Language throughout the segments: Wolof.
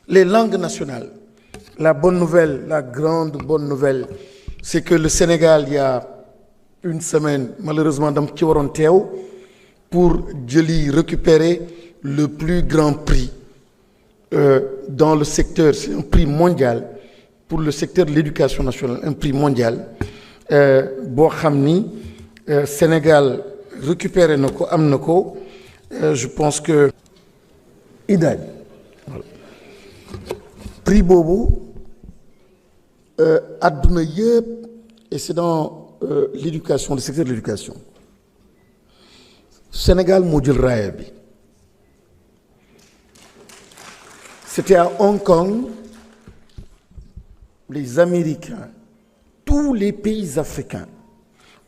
Les langues nationales. La bonne nouvelle, la grande bonne nouvelle, c'est que le Sénégal, il y a une semaine, malheureusement, dans Kiwarontéo, pour récupérer le plus grand prix dans le secteur, c'est un prix mondial, pour le secteur de l'éducation nationale, un prix mondial. Sénégal récupéré Noko, Amnoko, je pense que Idaï. Voilà. Prix Bobo, Aduna Yep, et c'est dans l'éducation, le secteur de l'éducation. Sénégal Modul Rayabi. C'était à Hong Kong, les Américains, tous les pays africains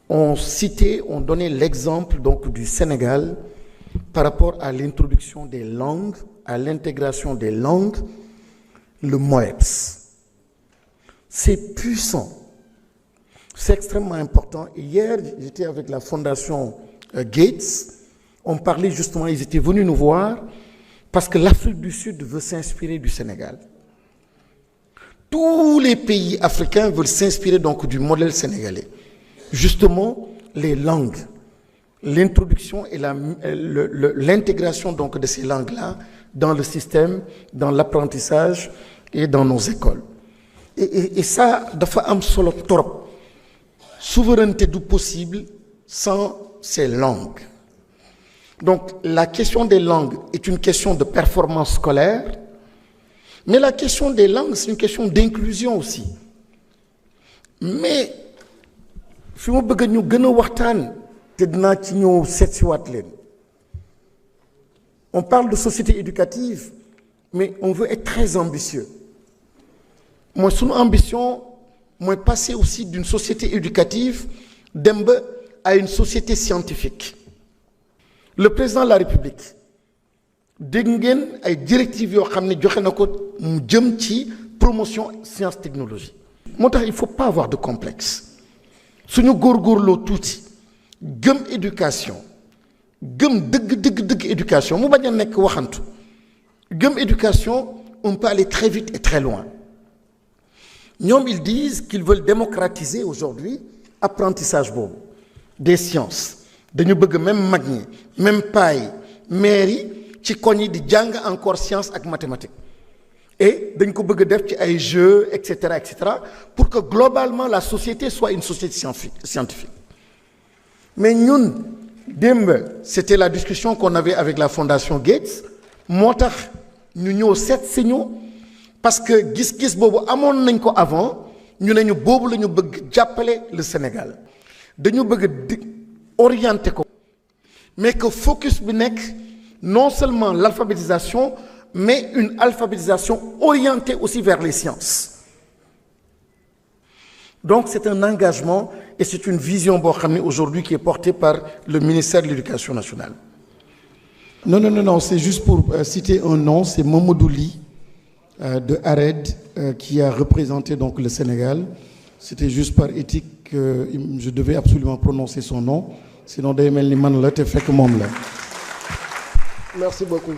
ont donné l'exemple donc du Sénégal par rapport à l'introduction des langues, à l'intégration des langues, le MOEPS. C'est puissant, c'est extrêmement important. Hier, j'étais avec la fondation Gates, on parlait justement, ils étaient venus nous voir parce que l'Afrique du Sud veut s'inspirer du Sénégal. Tous les pays africains veulent s'inspirer donc du modèle sénégalais. Justement, les langues, l'introduction et l'intégration donc de ces langues-là dans le système, dans l'apprentissage et dans nos écoles. Et ça, dafa am solo trop. Souveraineté du possible sans ces langues. Donc, la question des langues est une question de performance scolaire, mais la question des langues, c'est une question d'inclusion aussi. Mais, si vous voulez nous on parle de société éducative, mais on veut être très ambitieux. Moi, son ambition, moi, passer aussi d'une société éducative à une société scientifique. Le président de la République, a une directive qui promotion sciences technologie. Il ne faut pas avoir de complexe. Si nous avons tout, éducation, éducation, éducation, on peut aller très vite et très loin. Ils disent qu'ils veulent démocratiser aujourd'hui l'apprentissage des sciences. Nous voulons même magni, même paille, mairie, qui connaît di jang encore sciences et mathématiques. Et nous voulons faire des jeux, etc., pour que globalement la société soit une société scientifique. Mais nous, c'était la discussion qu'on avait avec la Fondation Gates. Nous avons 7 signaux parce que gis-gis bobu amon nañ ko avant ñu ne ñu bobu lañu bëgg jappalé le Sénégal. Dañu bëgg orienter ko mais que focus bi nek non seulement l'alphabétisation mais une alphabétisation orientée aussi vers les sciences. Donc c'est un engagement et c'est une vision aujourd'hui qui est portée par le ministère de l'Éducation nationale. Non, c'est juste pour citer un nom, c'est Mamadou Ly de ARED qui a représenté donc le Sénégal. C'était juste par éthique que je devais absolument prononcer son nom, sinon day mel ni man la te fekk mom la. Merci beaucoup.